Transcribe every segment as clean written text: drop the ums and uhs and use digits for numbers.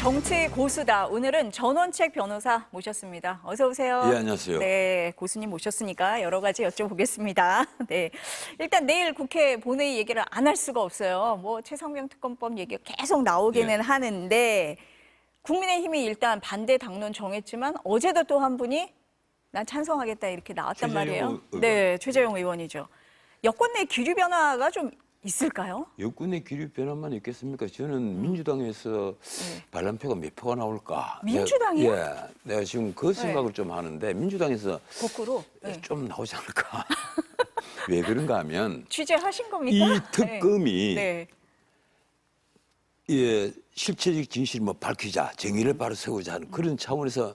정치 고수다. 오늘은 전원책 변호사 모셨습니다. 어서 오세요. 예, 안녕하세요. 네, 고수님 모셨으니까 여러 가지 여쭤보겠습니다. 네, 일단 내일 국회 본회의 얘기를 안 할 수가 없어요. 뭐 최상병 특검법 얘기가 계속 나오기는 하는데 국민의힘이 일단 반대 당론 정했지만 어제도 또 한 분이 난 찬성하겠다 이렇게 나왔단 말이에요. 네, 최재형 의원이죠. 여권 내 기류 변화가 좀 있을까요? 여권의 기류 변화만 있겠습니까? 저는 민주당에서 반란표가 몇 표가 나올까? 민주당이요? 내가 지금 그 생각을 좀 하는데 민주당에서 거꾸로 좀 나오지 않을까? 왜 그런가 하면 취재하신 겁니까? 이 특검이 네. 예, 실체적 진실을 뭐 밝히자, 정의를 바로 세우자 하는 그런 차원에서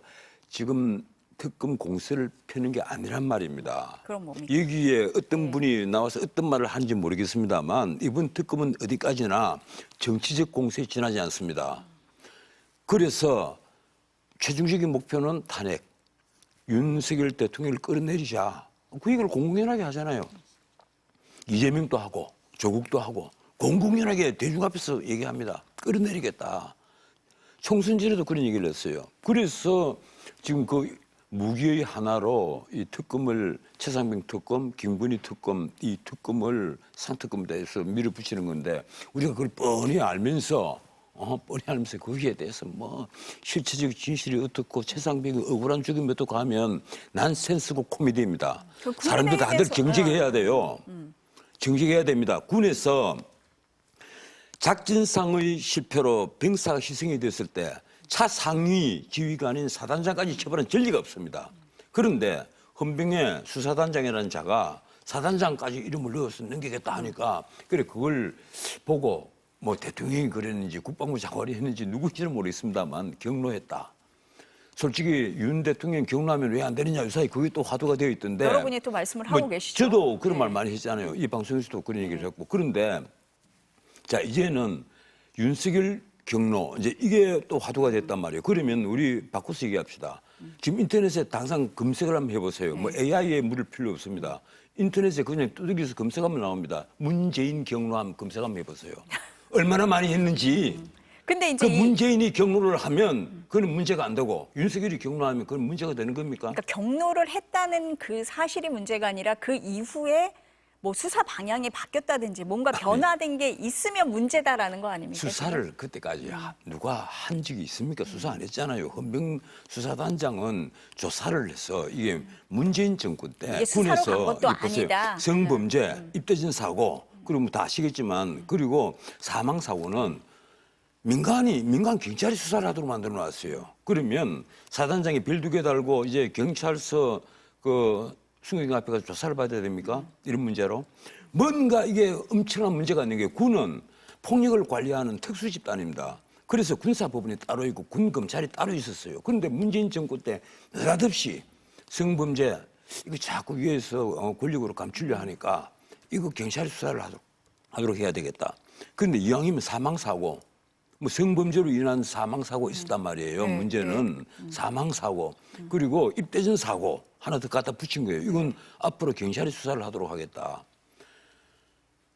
지금 특검 공세를 펴는 게 아니란 말입니다. 그럼 뭡니까? 여기에 어떤 분이 나와서 어떤 말을 하는지 모르겠습니다만 이번 특검은 어디까지나 정치적 공세에 지나지 않습니다. 그래서 최종적인 목표는 탄핵, 윤석열 대통령을 끌어내리자. 그 얘기를 공공연하게 하잖아요. 이재명도 하고 조국도 하고 공공연하게 대중 앞에서 얘기합니다. 끌어내리겠다. 총선 전에도 그런 얘기를 했어요. 그래서 지금 그 무기의 하나로 이 특검을 최상병 특검, 김건희 특검 이 특검을 상특검에 대해서 밀어붙이는 건데 우리가 그걸 뻔히 알면서 거기에 대해서 뭐 실체적 진실이 어떻고 최상병이 억울한 죽음이 어떻고 하면 난센스고 코미디입니다. 사람들 다들 정직해야 돼요. 정직해야 됩니다. 군에서 작전상의 실패로 병사가 희생이 됐을 때 차 상위 지휘가 아닌 사단장까지 처벌한 전리가 없습니다. 그런데 헌병의 수사단장이라는 자가 사단장까지 이름을 넣어서 넘기겠다 하니까 그래 그걸 보고 뭐 대통령이 그랬는지 국방부 장관이 했는지 누구인지는 모르겠습니다만 경로했다. 솔직히 윤 대통령 경로하면 왜 안 되느냐 이 사이 그게 또 화두가 되어 있던데 여러분이 또 말씀을 하고 계시죠. 저도 그런 말 많이 했잖아요. 이 방송에서도 그런 얘기를 했고 그런데 자 이제는 윤석열 경로 이제 이게 또 화두가 됐단 말이에요. 그러면 우리 바꿔서 얘기합시다. 지금 인터넷에 당장 검색을 한번 해보세요. 뭐 AI에 물을 필요 없습니다. 인터넷에 그냥 두드려서 검색하면 나옵니다. 문재인 경로함 검색 한번 해보세요. 얼마나 많이 했는지. 근데 이제 그 문재인이 경로를 하면 그건 문제가 안 되고 윤석열이 경로하면 그건 문제가 되는 겁니까? 그러니까 경로를 했다는 그 사실이 문제가 아니라 그 이후에 뭐 수사 방향이 바뀌었다든지 뭔가 변화된 게 있으면 문제다라는 거 아닙니까? 수사를 지금? 그때까지 누가 한 적이 있습니까? 수사 안 했잖아요. 헌병 수사단장은 조사를 해서 이게 문재인 정권 때 이게 수사로 간 군에서 것도 보세요. 아니다. 성범죄, 입대전 사고 그리고 뭐 다 아시겠지만 그리고 사망 사고는 민간 경찰이 수사를 하도록 만들어 놨어요. 그러면 사단장이 별 2개 달고 이제 경찰서 그 수경이 앞에 가서 조사를 받아야 됩니까? 이런 문제로. 뭔가 이게 엄청난 문제가 있는 게 군은 폭력을 관리하는 특수집단입니다. 그래서 군사법원이 따로 있고 군검찰이 따로 있었어요. 그런데 문재인 정권 때 느닷없이 성범죄 이거 자꾸 위에서 권력으로 감추려 하니까 이거 경찰이 수사를 하도록 해야 되겠다. 그런데 이왕이면 사망사고 뭐 성범죄로 인한 사망사고 있었단 말이에요. 문제는 사망사고 그리고 입대전 사고 하나 더 갖다 붙인 거예요. 이건 앞으로 경찰이 수사를 하도록 하겠다.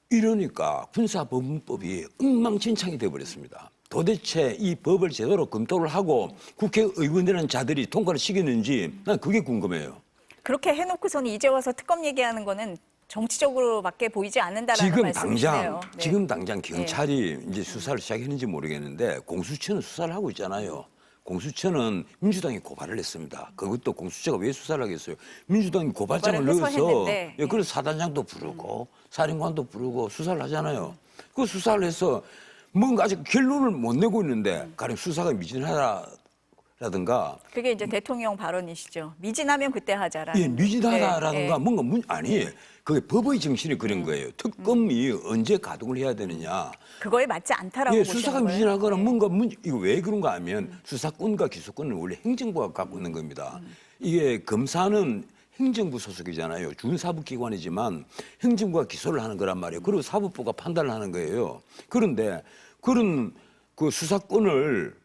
이러니까 군사법원법이 엉망진창이 돼버렸습니다. 도대체 이 법을 제대로 검토를 하고 국회의원이라는 자들이 통과를 시켰는지 난 그게 궁금해요. 그렇게 해놓고서는 이제 와서 특검 얘기하는 거는 정치적으로밖에 보이지 않는다라는 말씀이시네요. 지금 당장 경찰이 이제 수사를 시작했는지 모르겠는데 공수처는 수사를 하고 있잖아요. 공수처는 민주당이 고발을 했습니다. 그것도 공수처가 왜 수사를 하겠어요? 민주당이 고발장을 넣어서 그래서 사단장도 부르고 사령관도 부르고 수사를 하잖아요. 그 수사를 해서 뭔가 아직 결론을 못 내고 있는데 가령 수사가 미진하다라든가 그게 이제 대통령 발언이시죠. 미진하면 그때 하자라는. 예, 미진하다라든가 뭔가 아니 그게 법의 정신이 그런 거예요. 특검이 언제 가동을 해야 되느냐. 그거에 맞지 않다라고 보시는 수사가 거예요? 미진하거나 뭔가 이거 왜 그런가 하면 수사권과 기소권은 원래 행정부가 갖고 있는 겁니다. 이게 검사는 행정부 소속이잖아요. 준사법기관이지만 행정부가 기소를 하는 거란 말이에요. 그리고 사법부가 판단을 하는 거예요. 그런데 그런 그 수사권을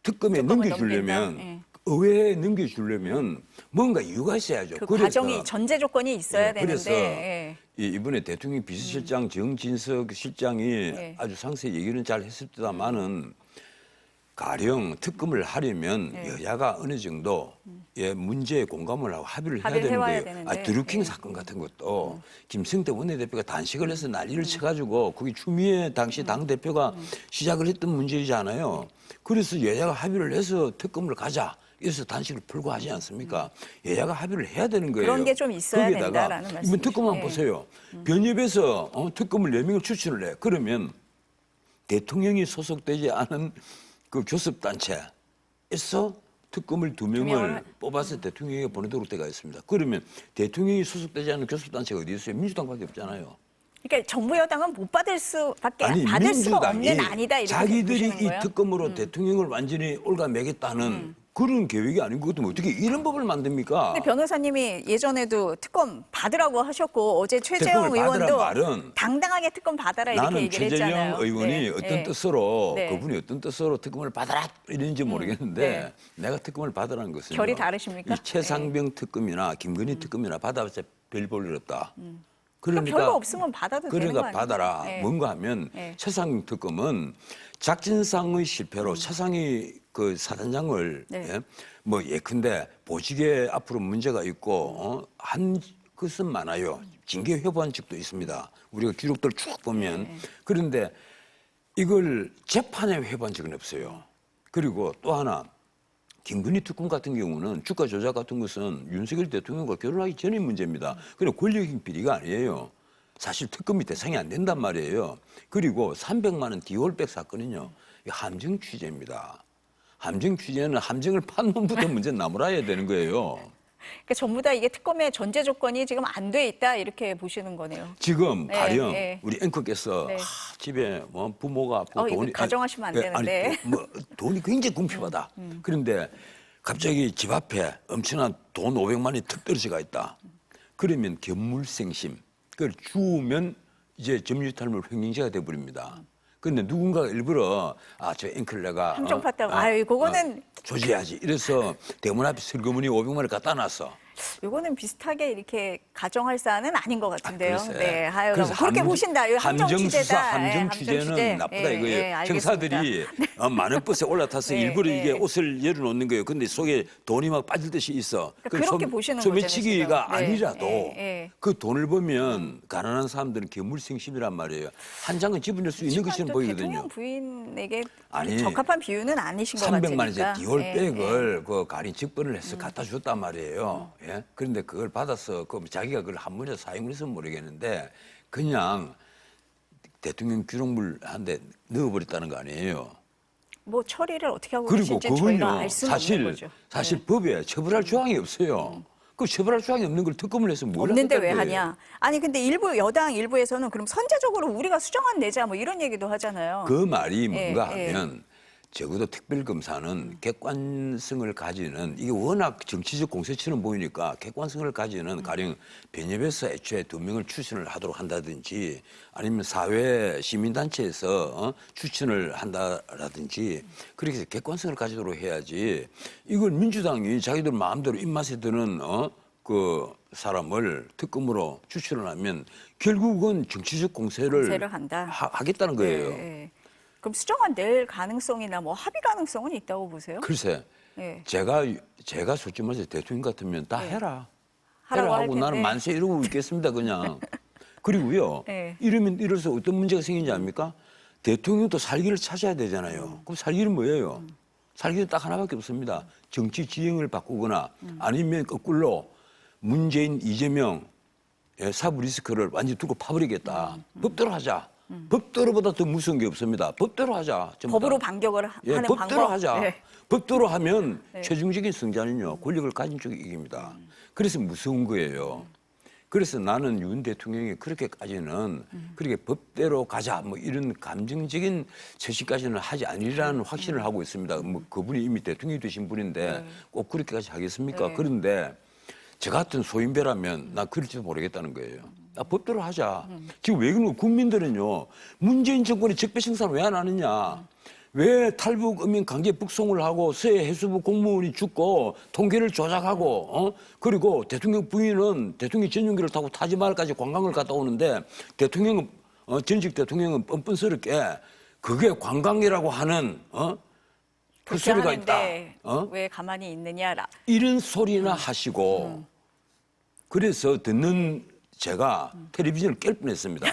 특검에 넘겨주려면 의회에 넘겨주려면 뭔가 이유가 있어야죠. 그 과정이 전제 조건이 있어야 되는데. 그래서 이번에 대통령 비서실장 정진석 실장이 네. 아주 상세히 얘기는 잘 했습니다만은 가령 특검을 하려면 여야가 어느 정도 문제에 공감을 하고 합의를 해야 합의를 되는 해와야 거예요. 되는데. 드루킹 사건 같은 것도 김성태 원내대표가 단식을 해서 난리를 쳐가지고 그게 추미애 당시 당대표가 시작을 했던 문제이잖아요. 그래서 여야가 합의를 해서 특검을 가자. 이래서 단식을 풀고 하지 않습니까? 여야가 합의를 해야 되는 거예요. 그런 게 좀 있어야 거기다가 된다라는 이번 말씀이시죠. 특검만 예. 보세요. 변협에서 특검을 4명을 추천을 해. 그러면 대통령이 소속되지 않은 그 교섭단체에서 특검을 2명을 명을 뽑아서 대통령에게 보내도록 되어 있습니다. 그러면 대통령이 소속되지 않은 교섭단체가 어디 있어요? 민주당밖에 없잖아요. 그러니까 정부 여당은 못 받을 수밖에 받을 수가 없는 아니다 이렇게 자기들이 보시는 이 거예요? 특검으로 대통령을 완전히 올가매겠다는 그런 계획이 아닌 것 같으면 어떻게 이런 법을 만듭니까? 근데 변호사님이 예전에도 특검 받으라고 하셨고 어제 최재형 특검을 받으란 의원도 말은 당당하게 특검 받아라 이렇게 나는 얘기를 최재형 했잖아요. 의원이 네, 어떤 네. 뜻으로 네. 그분이 어떤 뜻으로 특검을 받아라 이런지 모르겠는데 네. 내가 특검을 받으라는 것은 결이 다르십니까? 이 최상병 특검이나 김건희 특검이나 받아봤자 별 볼 일 없다. 그럼 별거 없으면 받아도 되는 거 그러니까 아니에요? 받아라. 네. 뭔가 하면 네. 최상병 특검은 작진상의 실패로 최상위 그 사단장을 네. 뭐 예컨대 보직에 앞으로 문제가 있고 한 것은 많아요. 징계 회부한 적도 있습니다. 우리가 기록들 쭉 보면 네. 그런데 이걸 재판에 회부한 적은 없어요. 그리고 또 하나 김건희 특검 같은 경우는 주가 조작 같은 것은 윤석열 대통령과 결혼하기 전의 문제입니다. 그냥 권력형 비리가 아니에요. 사실 특검이 대상이 안 된단 말이에요. 그리고 300만 원 디올백 사건은요. 함정 취재입니다. 함정 취재는 함정을 판 놈부터 문제 나무라야 되는 거예요. 그러니까 전부 다 이게 특검의 전제 조건이 지금 안 돼 있다 이렇게 보시는 거네요. 지금 네, 가령 네. 우리 앵커께서 네. 집에 뭐 부모가 아프고 이거 돈이 가정하시면 안 되는데. 아니, 뭐 돈이 굉장히 궁핍하다. 그런데 갑자기 집 앞에 엄청난 돈 500만 원이 턱 떨어져가 있다. 그러면 견물생심. 그걸 주우면 이제 점유탈물 횡령죄가 돼버립니다. 그런데 누군가가 일부러 저 앵커를 내가 함정 팠다고. 아유, 그거는 조지해야지. 이래서 대문 앞에 슬그머니 500만 원 갖다 놨어. 요거는 비슷하게 이렇게 가정할 사안은 아닌 것 같은데요. 글쎄. 네, 아유, 그래서 그렇게 보신다. 이거 함정 함정수사, 취재다. 함정 취재는 나쁘다 이거예요. 형사들이 많은 버스에 올라타서 네, 일부러 네. 이게 옷을 열어놓는 거예요. 근데 속에 돈이 막 빠질 듯이 있어. 그러니까 그렇게 보시는 소매치기가 거잖아요, 지금. 네, 아니라도 네, 네. 그 돈을 보면 가난한 사람들은 괴물생심이란 말이에요. 한 장은 집어낼 수 있는 것처럼 또 보이거든요. 대통령 부인에게 아니, 적합한 비유는 아니신 것 300만 같으니까. 원짜리 디올백을 그 가린 직번을 해서 갖다 줬단 말이에요. 예? 그런데 그걸 받아서 그 자기가 그걸 한 번에 사용을 해서 모르겠는데 그냥 대통령 기록물 한 대 넣어버렸다는 거 아니에요. 뭐 처리를 어떻게 하고 그리고 계실지 저희가 그건요 알 수는 없는 거죠. 사실 법에 처벌할 조항이 없어요. 그 처벌할 조항이 없는 걸 특검을 해서 뭘 없는데 왜 하겠다는 거예요. 하냐? 아니 근데 일부 여당 일부에서는 그럼 선제적으로 우리가 수정안 내자 뭐 이런 얘기도 하잖아요. 그 말이 뭔가 예. 하면 적어도 특별검사는 객관성을 가지는 이게 워낙 정치적 공세처럼 보이니까 객관성을 가지는 가령 변협에서 애초에 2명을 추천을 하도록 한다든지 아니면 사회 시민단체에서 추천을 한다라든지 그렇게 해서 객관성을 가지도록 해야지 이걸 민주당이 자기들 마음대로 입맛에 드는 그 사람을 특검으로 추천을 하면 결국은 정치적 공세를 한다. 하겠다는 거예요. 예. 그럼 수정안 낼 가능성이나 뭐 합의 가능성은 있다고 보세요? 글쎄, 예. 제가 솔직히 말해서 대통령 같으면 다 해라. 하라고 해라 할 하고 텐데. 나는 만세 이러고 있겠습니다, 그냥. 그리고요, 예. 이러면 이래서 어떤 문제가 생기는지 압니까? 대통령도 살기를 찾아야 되잖아요. 그럼 살기는 뭐예요? 살기는 딱 하나밖에 없습니다. 정치 지형을 바꾸거나 아니면 거꾸로 문재인, 이재명 사부 리스크를 완전히 두고 파버리겠다. 법대로 하자. 법대로보다 더 무서운 게 없습니다. 법대로 하자. 전부 다. 법으로 반격을 하는 법대로 방법. 하자. 네. 법대로 하면 최종적인 승자는요. 권력을 가진 쪽이 이깁니다. 그래서 무서운 거예요. 그래서 나는 윤 대통령이 그렇게까지는 그렇게 법대로 가자 뭐 이런 감정적인 처시까지는 하지 않으리라는 확신을 하고 있습니다. 뭐 그분이 이미 대통령이 되신 분인데 꼭 그렇게까지 하겠습니까? 그런데 저 같은 소인배라면 나 그럴지도 모르겠다는 거예요. 법대로 하자. 지금 왜 그런 거 국민들은요. 문재인 정권이 적폐청산 왜 안 하느냐. 왜 탈북 어민 강제 북송을 하고 서해 해수부 공무원이 죽고 통계를 조작하고 그리고 대통령 부인은 대통령 전용기를 타고 타지마할까지 관광을 갔다 오는데 대통령은 전직 대통령은 뻔뻔스럽게 그게 관광이라고 하는 그 소리가 있다. 왜 가만히 있느냐라. 이런 소리나 하시고 그래서 듣는 제가 텔레비전을 깰 뻔했습니다.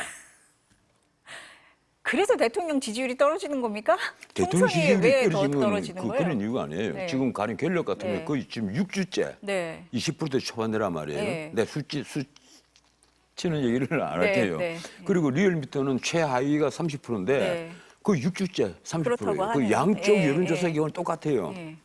그래서 대통령 지지율이 떨어지는 겁니까? 대통령 총선이 지지율이 왜 더 떨어지는 떨어지는 거예요? 그런 이유가 아니에요. 네. 지금 가령 갤럽 같은 경우 네. 거의 지금 6주째 네. 20%대 초반대란 말이에요. 네. 내 수치는 얘기를 안 할게요. 네. 그리고 리얼미터는 최하위가 30%인데 네. 그 6주째 30%예요. 그렇다고 그 하네요. 양쪽 예, 여론조사 예. 기관은 똑같아요. 예.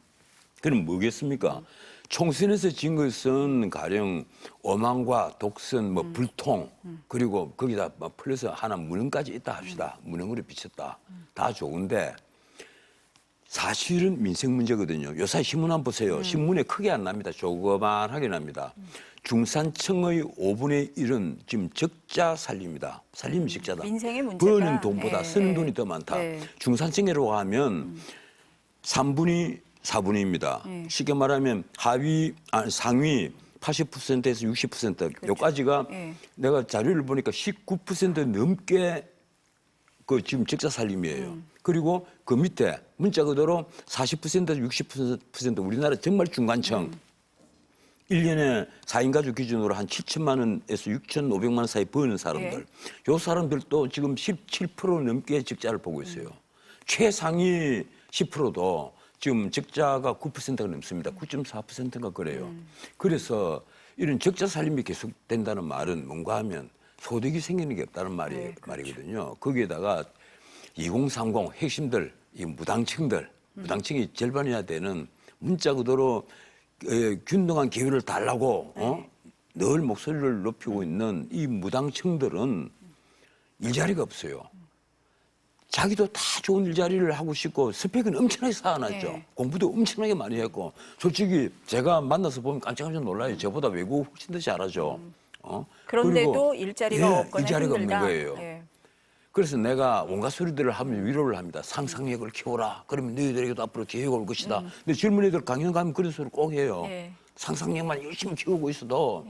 그럼 뭐겠습니까? 총선에서 진 것은 가령 오만과 독선, 뭐 불통, 그리고 거기다 뭐 플러스 하나 무능까지 있다 합시다. 무능으로 비쳤다. 다 좋은데 사실은 민생 문제거든요. 요새 신문 한번 보세요. 신문에 크게 안 납니다. 조그만하게 납니다. 중산층의 5분의 1은 지금 적자 살림이다. 살림이 적자다. 민생의 문제가. 버는 돈보다 예, 쓰는 예. 돈이 더 많다. 네. 중산층이라고 하면 3분이 4분입니다. 쉽게 말하면 상위 80%에서 60% 여기까지가 예. 내가 자료를 보니까 19% 넘게 그 지금 적자 살림이에요. 그리고 그 밑에 문자 그대로 40%에서 60% 우리나라 정말 중간층 1년에 4인 가족 기준으로 한 7천만 원에서 6,500만 원 사이 버는 사람들. 요 사람들도 지금 17% 넘게 적자를 보고 있어요. 최상위 10%도 지금 적자가 9%가 넘습니다. 9.4%가 그래요. 그래서 이런 적자 살림이 계속된다는 말은 뭔가 하면 소득이 생기는 게 없다는 말이거든요. 거기에다가 2030 핵심들, 이 무당층이 절반이나 되는 문자 그대로 균등한 기회를 달라고 늘 목소리를 높이고 있는 이 무당층들은 일자리가 없어요. 자기도 다 좋은 일자리를 하고 싶고 스펙은 엄청나게 쌓아놨죠. 네. 공부도 엄청나게 많이 했고 솔직히 제가 만나서 보면 깜짝깜짝 놀라요. 저보다 외국 훨씬 더 잘하죠. 그런데도 그리고, 일자리가 없거나 일자리가 힘들다. 없는 거예요. 예. 그래서 내가 온갖 소리들을 하면 위로를 합니다. 상상력을 키워라. 그러면 너희들에게도 앞으로 기회가 올 것이다. 근데 젊은 애들 강연 가면 그런 소리 꼭 해요. 예. 상상력만 열심히 키우고 있어도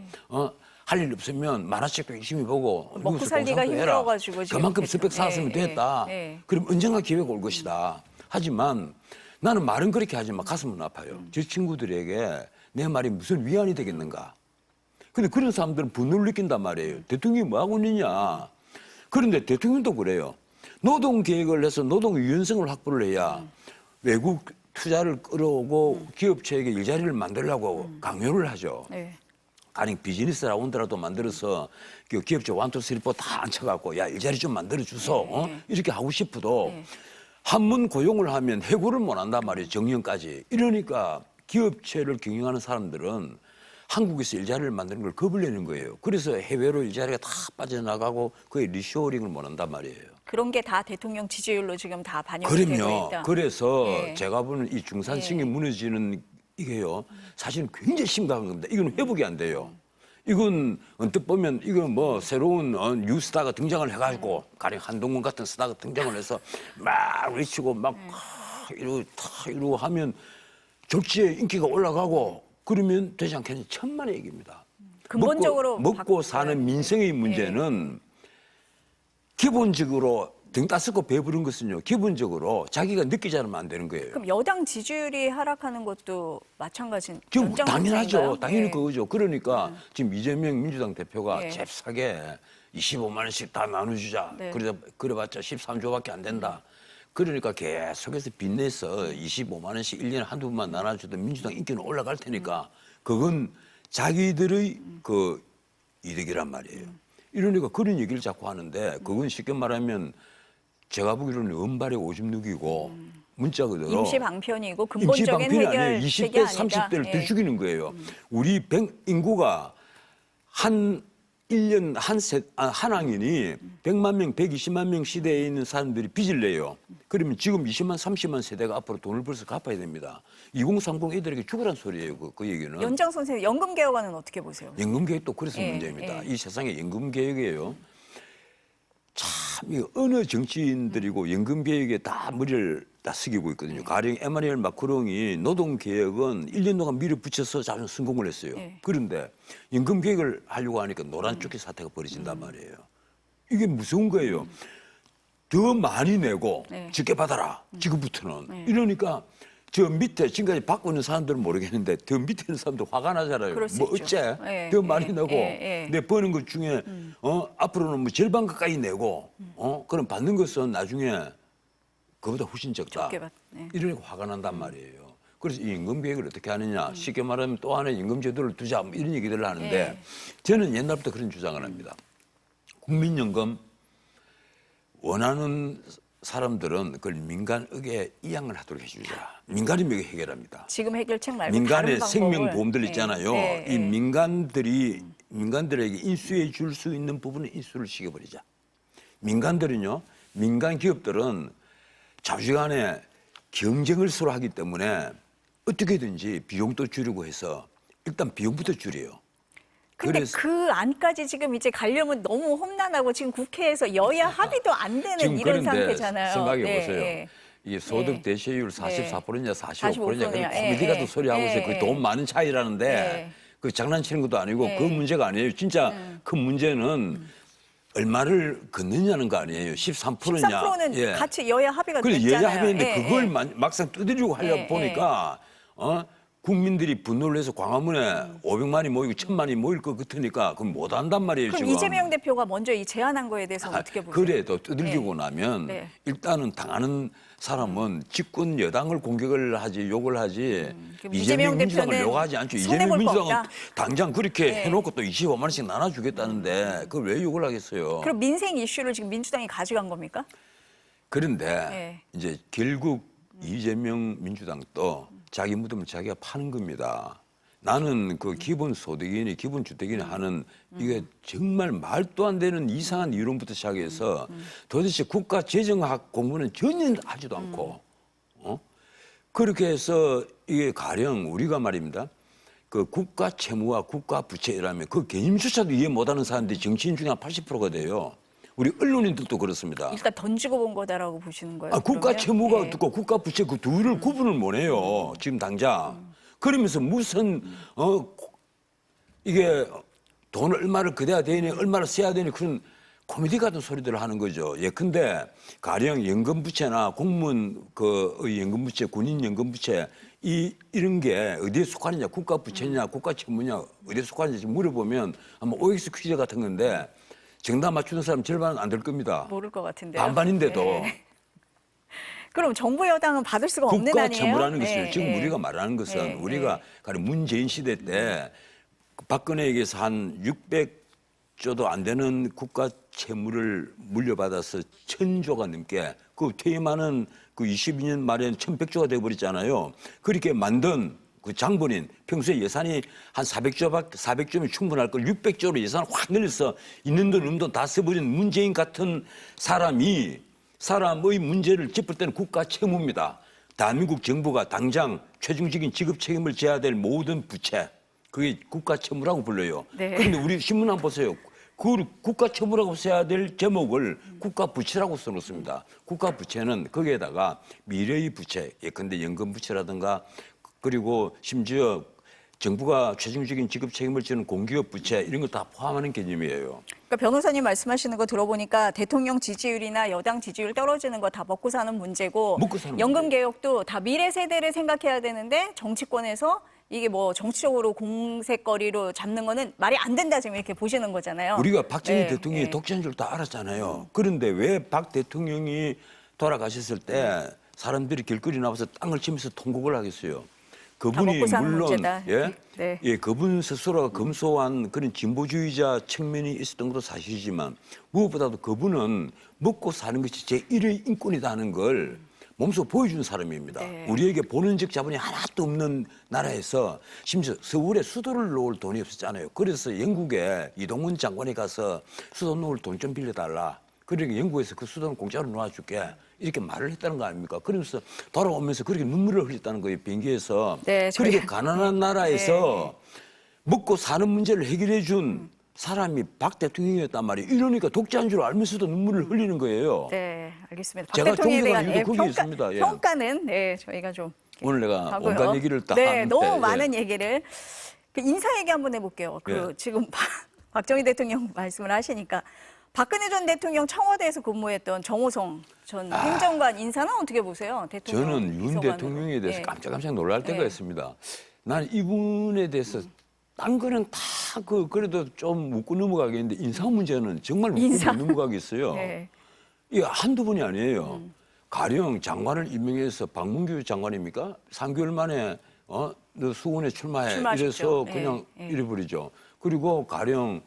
할 일 없으면 만화책도 열심히 보고 먹고 미국에서 살기가 공부도 해라. 힘들어가지고 지금 그만큼 그렇죠. 스펙 쌓았으면 예, 됐다. 예. 그럼 언젠가 기회가 올 것이다. 하지만 나는 말은 그렇게 하지만 가슴은 아파요. 저 친구들에게 내 말이 무슨 위안이 되겠는가. 근데 그런 사람들은 분노를 느낀단 말이에요. 대통령이 뭐 하고 있느냐. 그런데 대통령도 그래요. 노동 계획을 해서 노동 유연성을 확보를 해야 외국 투자를 끌어오고 기업체에게 일자리를 만들려고 강요를 하죠. 네. 아니 비즈니스 라운드라도 만들어서 그 기업체 1, 2, 3, 4 다 앉혀갖고 야 일자리 좀 만들어 주소 이렇게 하고 싶어도 한 번 고용을 하면 해고를 못 한단 말이에요. 정년까지. 이러니까 기업체를 경영하는 사람들은 한국에서 일자리를 만드는 걸 겁을 내는 거예요. 그래서 해외로 일자리가 다 빠져나가고 거의 리쇼어링을 못 한단 말이에요. 그런 게 다 대통령 지지율로 지금 다 반영이 되고 그럼요. 있다. 그래서 예. 제가 보는 이 중산층이 무너지는 이게요. 사실은 굉장히 심각한 겁니다. 이건 회복이 안 돼요. 이건 언뜻 보면 이건 뭐 새로운 뉴스타가 등장을 해가지고 가령 한동훈 같은 스타가 등장을 해서 막 외치고 막 이러고 하면 졸지에 인기가 올라가고 그러면 되지 않겠냐. 천만의 얘기입니다. 근본적으로 먹고 사는 민생의 문제는 기본적으로 등 따스고 배부른 것은요. 기본적으로 자기가 느끼지 않으면 안 되는 거예요. 그럼 여당 지지율이 하락하는 것도 마찬가지인 지금 당연하죠. 연장선상인가요? 당연히 예. 그거죠. 그러니까 지금 이재명 민주당 대표가 예. 잽싸게 25만 원씩 다 나눠주자. 네. 그래봤자 13조밖에 안 된다. 그러니까 계속해서 빚내서 25만 원씩 1년에 한두 번만 나눠주던 민주당 인기는 올라갈 테니까 그건 자기들의 그 이득이란 말이에요. 이러니까 그런 얘기를 자꾸 하는데 그건 쉽게 말하면 제가 보기로는 은발의 오줌 누기고 문자 그대로 임시 방편이고 임시 근본적인 방편이 아니에요. 해결책이 20대, 아니다. 30대를 더 예. 죽이는 거예요. 우리 인구가 한 1년 한 학년이 100만 명, 120만 명 시대에 있는 사람들이 빚을 내요. 그러면 지금 20만, 30만 세대가 앞으로 돈을 벌어서 갚아야 됩니다. 2030 애들에게 죽으란 소리예요. 그 얘기는. 연장 선생님 연금 개혁안은 어떻게 보세요? 연금 개혁도 그래서 예, 문제입니다. 예. 이 세상에 연금 개혁이에요. 참 이거 어느 정치인들이고 연금 개혁에 다 머리를 다 숙이고 있거든요. 가령 에마뉘엘 마크롱이 노동 개혁은 1년 동안 밀어붙여서 잘 성공을 했어요. 네. 그런데 연금 개혁을 하려고 하니까 노란 조끼 사태가 벌어진단 말이에요. 이게 무서운 거예요. 더 많이 내고 네. 적게 받아라. 지금부터는. 이러니까 저 밑에 지금까지 받고 있는 사람들은 모르겠는데 더 밑에 있는 사람들 화가 나잖아요. 그럴 수 뭐 있죠. 어째 예, 더 많이 예, 내고 예, 예. 내 버는 것 중에 앞으로는 뭐 절반 가까이 내고 그럼 받는 것은 나중에 그보다 훨씬 적다. 적게 네. 이러니까 화가 난단 말이에요. 그래서 이 임금 계획을 어떻게 하느냐. 쉽게 말하면 또 하나의 임금 제도를 두자 뭐 이런 얘기들을 하는데 예. 저는 옛날부터 그런 주장을 합니다. 국민연금 원하는 사람들은 그걸 민간에게 이양을 하도록 해주자. 민간이 몇 해결합니다. 지금 해결책 말고 민간의 다른 생명보험들 방법을. 있잖아요. 네, 이 네. 민간들에게 인수해 줄 수 있는 부분은 인수를 시켜버리자. 민간들은요, 민간 기업들은 자주간에 경쟁을 서로 하기 때문에 어떻게든지 비용도 줄이고 해서 일단 비용부터 줄여요. 근데 그래서 그 안까지 지금 이제 가려면 너무 험난하고 지금 국회에서 여야 합의도 안 되는 지금 이런 그런데 상태잖아요. 생각해 네, 보세요. 네. 이게 소득 네. 대체율 44%냐 45%냐 그 예, 코미디 같은 예, 소리 하고 있어요. 예, 그게 돈 많은 차이라는데 예. 그 장난치는 것도 아니고 예. 그 문제가 아니에요. 진짜 큰 문제는 얼마를 걷느냐는 거 아니에요. 13%냐. 13%는 같이 여야 합의가 그래 됐잖아요. 여야 합의인데 예, 그걸 예. 막상 두드리고 하려 예, 보니까 국민들이 분노를 해서 광화문에 500만이 모이고 1000만이 모일 것 같으니까 그건 못 한단 말이에요. 그럼 지금. 이재명 대표가 먼저 이 제안한 거에 대해서는 어떻게 보세요? 그래도 두들기고 나면 네. 일단은 당하는 사람은 집권 여당을 공격을 하지 욕을 하지 그럼 이재명 이재명 민주당을 대표는 욕하지 않죠. 손해볼 이재명 거 민주당은 없다? 당장 그렇게 네. 해놓고 또 25만 원씩 나눠주겠다는데 그걸 왜 욕을 하겠어요. 그럼 민생 이슈를 지금 민주당이 가져간 겁니까? 그런데 네. 이제 결국 이재명 민주당도 자기 무덤을 자기가 파는 겁니다. 나는 그 기본소득이니 기본주택이니 하는 이게 정말 말도 안 되는 이상한 이론부터 시작해서 도대체 국가재정학 공부는 전혀 하지도 않고 그렇게 해서 이게 가령 우리가 말입니다. 그 국가 채무와 국가 부채라면 그 개념조차도 이해 못하는 사람들이 정치인 중에 한 80%가 돼요. 우리 언론인들도 그렇습니다. 일단 던지고 본 거다라고 보시는 거예요? 국가 그러면? 채무가 예. 어떻고 국가 부채 그 둘을 구분을 못 해요. 지금 당장. 그러면서 무슨 이게 돈을 얼마를 그대야 되니 얼마를 써야 되니 그런 코미디 같은 소리들을 하는 거죠. 예컨대 가령 연금 부채나 공무원 그 연금 부채, 군인 연금 부채 이런 게 어디에 속하느냐, 국가 부채냐, 국가 채무냐 어디에 속하느냐 지금 물어보면 아마 OX 퀴즈 같은 건데 정답 맞추는 사람 절반은 안 될 겁니다. 모를 것 같은데요. 반반인데도. 네. 그럼 정부 여당은 받을 수가 없는 국가 아니에요? 채무라는 것을 네, 지금 네. 우리가 말하는 것은 네, 우리가 가령 문재인 시대 때 박근혜에게서 한 600조도 안 되는 국가 채무를 물려받아서 1000조가 넘게 그 퇴임하는 그 22년 말에 1100조가 돼버렸잖아요. 그렇게 만든 그 장본인 평소에 예산이 한 400조면 충분할 걸 600조로 예산을 확 늘려서 있는 돈 없는 돈 다 써버린 문재인 같은 사람의 문제를 짚을 때는 국가 채무입니다. 대한민국 정부가 당장 최종적인 지급 책임을 져야 될 모든 부채, 그게 국가 채무라고 불러요. 네. 그런데 우리 신문 한번 보세요. 그 국가 채무라고 써야 될 제목을 국가 부채라고 써놓습니다. 국가 부채는 거기에다가 미래의 부채, 예컨대 연금 부채라든가 그리고 심지어 정부가 최종적인 지급 책임을 지는 공기업 부채 이런 걸 다 포함하는 개념이에요. 그러니까 변호사님 말씀하시는 거 들어보니까 대통령 지지율이나 여당 지지율 떨어지는 거 다 먹고 사는 문제고 먹고 사는 연금 문제. 개혁도 다 미래 세대를 생각해야 되는데 정치권에서 이게 뭐 정치적으로 공세거리로 잡는 거는 말이 안 된다 지금 이렇게 보시는 거잖아요. 우리가 박정희 네, 대통령이 네. 독재인 줄 다 알았잖아요. 그런데 왜 박 대통령이 돌아가셨을 때 사람들이 길거리 나와서 땅을 치면서 통곡을 하겠어요? 그분이 먹고 사는 물론 문제다. 예? 네. 예, 그분 스스로가 검소한 그런 진보주의자 측면이 있었던 것도 사실이지만 무엇보다도 그분은 먹고 사는 것이 제1의 인권이다 하는 걸 몸소 보여준 사람입니다. 네. 우리에게 보는적 자본이 하나도 없는 나라에서 심지어 서울에 수도를 놓을 돈이 없었잖아요. 그래서 영국에 이동훈 장관이 가서 수도 놓을 돈 좀 빌려달라. 그러니까 영국에서 그 수도는 공짜로 놓아줄게. 이렇게 말을 했다는 거 아닙니까? 그러면서 돌아오면서 그렇게 눈물을 흘렸다는 거예요. 비행기에서. 네, 그렇게 가난한 나라에서 먹고 사는 문제를 해결해 준 사람이 박 대통령이었단 말이에요. 이러니까 독재한 줄 알면서도 눈물을 흘리는 거예요. 네, 알겠습니다. 박 제가 대통령에 대한 존경하는 이유도 거기에 있습니다. 예. 평가는 네, 저희가 좀 오늘 내가 하고요. 온갖 얘기를 다 네, 하는데, 너무 예. 많은 얘기를 그 인사 얘기 한번 해볼게요. 그 예. 지금 박정희 대통령 말씀을 하시니까 박근혜 전 대통령 청와대에서 근무했던 정호성 전 행정관 인사는 어떻게 보세요? 대통령 저는 윤 비서관으로. 대통령에 대해서 예. 깜짝깜짝 놀랄 때가 예. 있습니다. 난 이분에 대해서 딴 거는 다 그래도 좀 웃고 넘어가겠는데 인사 문제는 정말 웃고 인사. 못 넘어가겠어요. 네. 이게 한두 분이 아니에요. 가령 장관을 임명해서 박문규 장관입니까? 3개월 만에 너 수원에 출마해 출마하셨죠. 이래서 예, 그냥 예. 잃어버리죠. 그리고 가령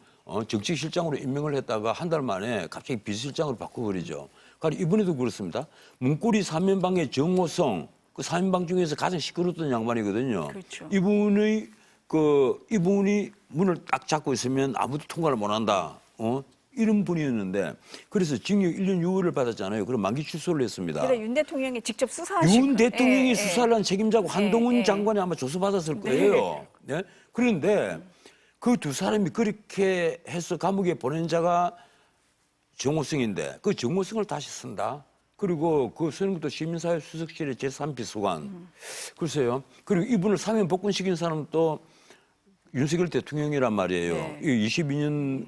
정치실장으로 임명을 했다가 한 달 만에 갑자기 비서실장으로 바꿔버리죠. 가령 이번에도 그렇습니다. 문고리 3인방의 정호성 그 3인방 중에서 가장 시끄러웠던 양반이거든요. 그렇죠. 이분이 문을 딱 잡고 있으면 아무도 통과를 못한다. 이런 분이었는데 그래서 징역 1년 6월을 받았잖아요. 그럼 만기 출소를 했습니다. 그래 윤 대통령이 직접 수사하시고 윤 대통령이 수사를 한 책임자고 한동훈 예. 장관이 아마 조사받았을 거예요. 네. 그런데 그 두 사람이 그렇게 해서 감옥에 보낸 자가 정호성인데 그 정호성을 다시 쓴다. 그리고 그 쓰는 것도 시민사회 수석실의 제3비서관. 글쎄요. 그리고 이분을 사면 복권시킨 사람은 또 윤석열 대통령이란 말이에요. 네. 22년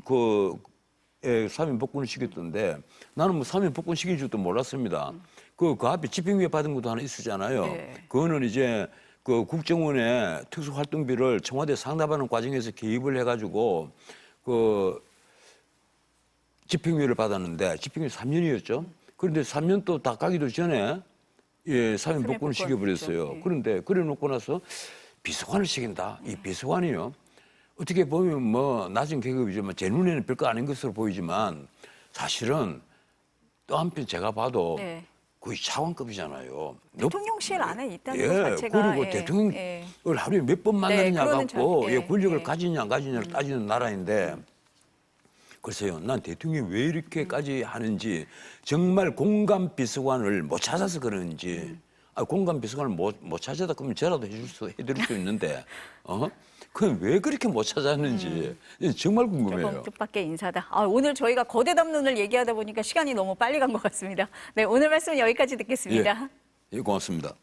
사면 복권을 시켰던데 나는 뭐 사면 복권 시킨 줄도 몰랐습니다. 그 앞에 집행유예 받은 것도 하나 있었잖아요. 네. 그거는 이제 그 국정원의 특수활동비를 청와대 상납하는 과정에서 개입을 해가지고 그 집행유예를 받았는데 집행유예 3년이었죠. 그런데 3년 또 다 가기도 전에 사면 복권을 시켜버렸어요. 네. 그런데 그래 놓고 나서 비서관을 시킨다. 이 비서관이요. 어떻게 보면 뭐 낮은 계급이지만 제 눈에는 별거 아닌 것으로 보이지만 사실은 또 한편 제가 봐도 네. 거의 차관급이잖아요. 대통령실 안에 있다는 예, 것 자체가 그리고 대통령을 하루에 몇 번 만나느냐 그거는 갖고 참, 권력을 가지냐 안 가지냐를 따지는 나라인데 글쎄요. 난 대통령이 왜 이렇게까지 하는지 정말 공감 비서관을 못 찾아서 그러는지 공감 비서관을 못 찾아다 그러면 저라도 해드릴 수 있는데 그건 왜 그렇게 못 찾았는지 정말 궁금해요. 조금 뜻밖의 인사다. 오늘 저희가 거대 담론을 얘기하다 보니까 시간이 너무 빨리 간 것 같습니다. 네, 오늘 말씀 여기까지 듣겠습니다. 예, 고맙습니다.